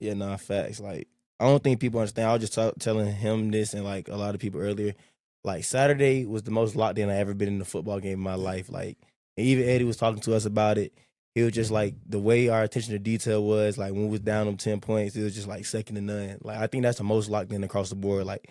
Yeah, nah, facts. Like, I don't think people understand. I was just telling him this and like a lot of people earlier. Like, Saturday was the most locked in I ever been in a football game in my life. Like, and even Eddie was talking to us about it. He was just like the way our attention to detail was. Like when we was down them 10 points, it was just like second to none. Like I think that's the most locked in across the board. Like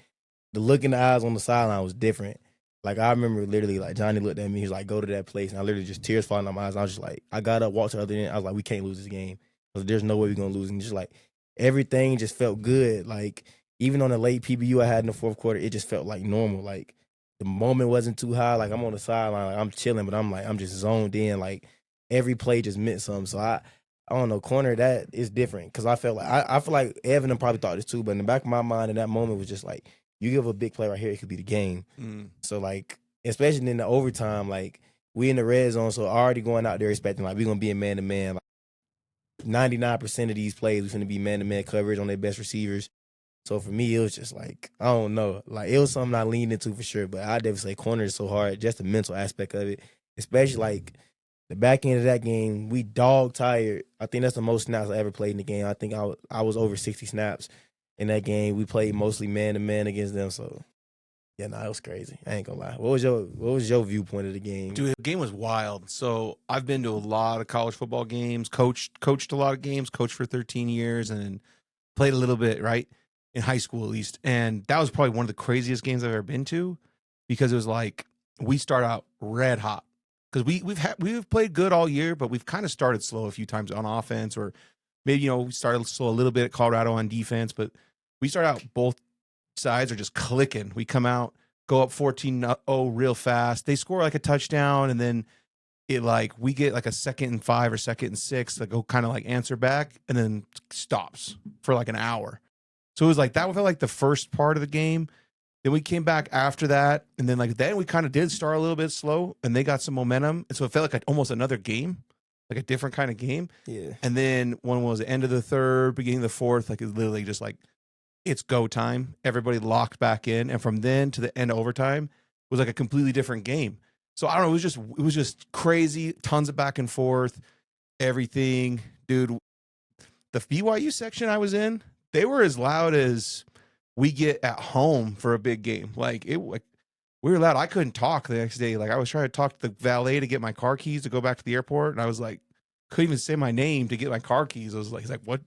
the look in the eyes on the sideline was different. Like I remember literally like Johnny looked at me. He was like, "Go to that place," and I literally just tears falling out my eyes. And I was just like, I got up, walked to the other end. I was like, "We can't lose this game. There's no way we're gonna lose." And just like everything just felt good. Like even on the late PBU I had in the fourth quarter, it just felt like normal. Like the moment wasn't too high. Like I'm on the sideline, like I'm chilling, but I'm just zoned in. Like every play just meant something. So I don't know, corner that is different because I felt like I feel like Evan probably thought this too, but in the back of my mind in that moment was just like you give a big play right here, it could be the game. So like especially in the overtime, like we in the red zone, so already going out there expecting like we're gonna be a man to man. 99% of these plays we finna be man-to-man coverage on their best receivers. So for me, it was just like, I don't know. Like, it was something I leaned into for sure, but I definitely say corner is so hard, just the mental aspect of it. Especially, like, the back end of that game, we dog-tired. I think that's the most snaps I ever played in the game. I think I was over 60 snaps in that game. We played mostly man-to-man against them, so... Yeah, it was crazy. I ain't gonna lie. What was your viewpoint of the game? Dude, the game was wild. So I've been to a lot of college football games, coached a lot of games, coached for 13 years, and played a little bit, right? In high school at least. And that was probably one of the craziest games I've ever been to because it was like we start out red hot. Because we've played good all year, but we've kind of started slow a few times on offense, or maybe, we started slow a little bit at Colorado on defense, but we start out both sides are just clicking. We come out, go up 14-0 real fast. They score like a touchdown, and then we get like a 2nd and 5 or 2nd and 6 that go kind of like answer back, and then stops for like an hour. So it was like that felt like the first part of the game. Then we came back after that, and then we kind of did start a little bit slow, and they got some momentum, and so it felt like almost another game, like a different kind of game. Yeah. And then one was the end of the third, beginning of the fourth, like it literally just like it's go time. Everybody locked back in, and from then to the end of overtime was like a completely different game. So I don't know. It was just crazy. Tons of back and forth, everything, dude. The BYU section I was in, they were as loud as we get at home for a big game. Like we were loud. I couldn't talk the next day. Like I was trying to talk to the valet to get my car keys to go back to the airport, and I was like, couldn't even say my name to get my car keys. I was like, he's like, what?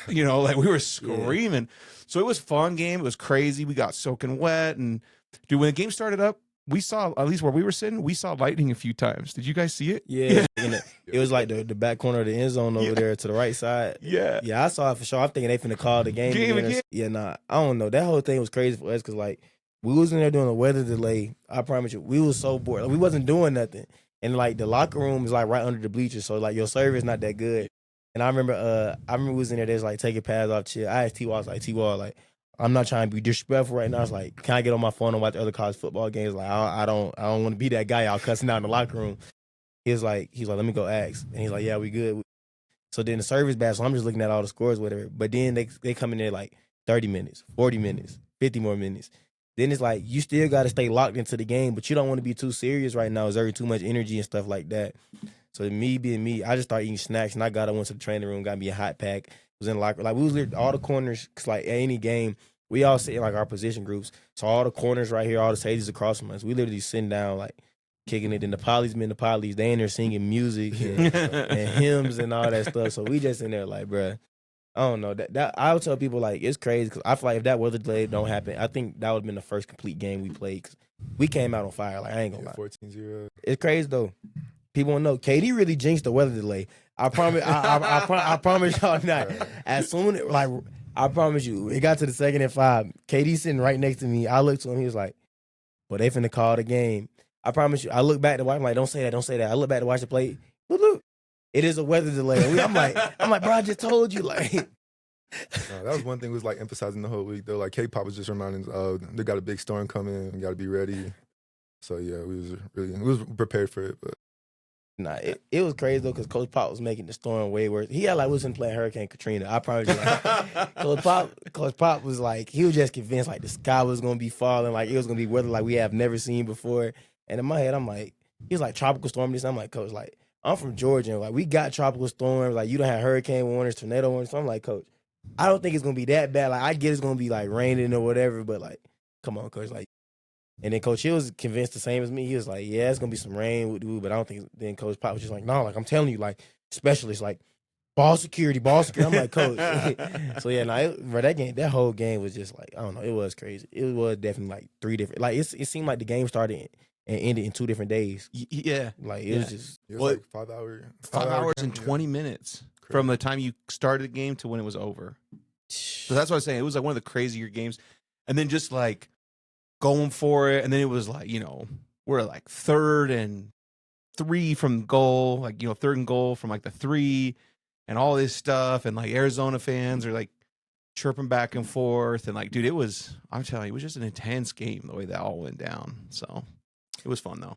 Like we were screaming. Yeah. So it was a fun game. It was crazy. We got soaking wet. And dude, when the game started up, we saw, at least where we were sitting, we saw lightning a few times. Did you guys see it? Yeah. It was like the back corner of the end zone over there to the right side. Yeah. Yeah, I saw it for sure. I'm thinking they finna call the game again. Yeah, nah, I don't know. That whole thing was crazy for us because like we was in there doing a weather delay. I promise you, we was so bored. Like, we wasn't doing nothing. And like the locker room is like right under the bleachers. So like your service not that good. And I remember we was in there, there's like taking pads off chill. I asked T-Wall, I was like, T-Wall, like, I'm not trying to be disrespectful right now. I was like, can I get on my phone and watch other college football games? Like, I don't want to be that guy out cussing out in the locker room. He's like, let me go ask. And he's like, yeah, we good. So then the service bad, so I'm just looking at all the scores, whatever. But then they come in there like 30 minutes, 40 minutes, 50 more minutes. Then it's like, you still got to stay locked into the game, but you don't want to be too serious right now, exerting too much energy and stuff like that. So me being me, I just started eating snacks, and I went to the training room, got me a hot pack, was in the locker. Like, we was literally all the corners, because like at any game, we all sit in like our position groups. So all the corners right here, all the safeties across from us, we literally sitting down, like, kicking it. And the polys, they in there singing music and hymns and all that stuff. So we just in there like, bruh, I don't know. That I would tell people, like, it's crazy, because I feel like if that weather delay don't happen, I think that would have been the first complete game we played, because we came out on fire. Like, I ain't gonna lie. 14-0. It's crazy, though. People don't know. KD really jinxed the weather delay. I promise. I promise y'all not. As soon like I promise you, it got to the 2nd and 5. KD sitting right next to me. I looked to him. He was like, "But they finna call the game." I promise you. I look back to watch. I'm like, "Don't say that. Don't say that." I look back to watch the play. Look, it is a weather delay. I'm like, bro, I just told you. Like, that was one thing we was like emphasizing the whole week though. Like K-pop was just reminding us, they got a big storm coming. We got to be ready. So yeah, we was prepared for it, but. Nah, it was crazy though, because Coach Pop was making the storm way worse. He had like we was playing Hurricane Katrina. I promise you. Like, Coach Pop was like, he was just convinced like the sky was gonna be falling, like it was gonna be weather like we have never seen before. And in my head, I'm like, he was like tropical storm this. I'm like, Coach, like I'm from Georgia. And like we got tropical storms. Like you don't have hurricane warnings, tornado warnings. So I'm like, Coach, I don't think it's gonna be that bad. Like I get it's gonna be like raining or whatever, but like, come on, Coach. Like, and then Coach Hill was convinced the same as me. He was like, yeah, it's gonna be some rain, but I don't think. Then Coach Pop was just like, no, like I'm telling you, like specialists, like ball security. I'm like, Coach. So yeah, bro, that whole game was just like, I don't know, it was crazy. It was definitely like 3 different. Like it seemed like the game started and ended in 2 different days. Yeah, Like it was just It was like 5 hours. 5 hours and game, 20 minutes Crazy. from the time you started the game to when it was over. So that's what I'm saying. It was like one of the crazier games. And then just like going for it. And then it was like, we're like 3rd and 3 from goal, like, 3rd and goal from like the 3 and all this stuff. And like Arizona fans are like chirping back and forth. And like, dude, I'm telling you, it was just an intense game the way that all went down. So it was fun though.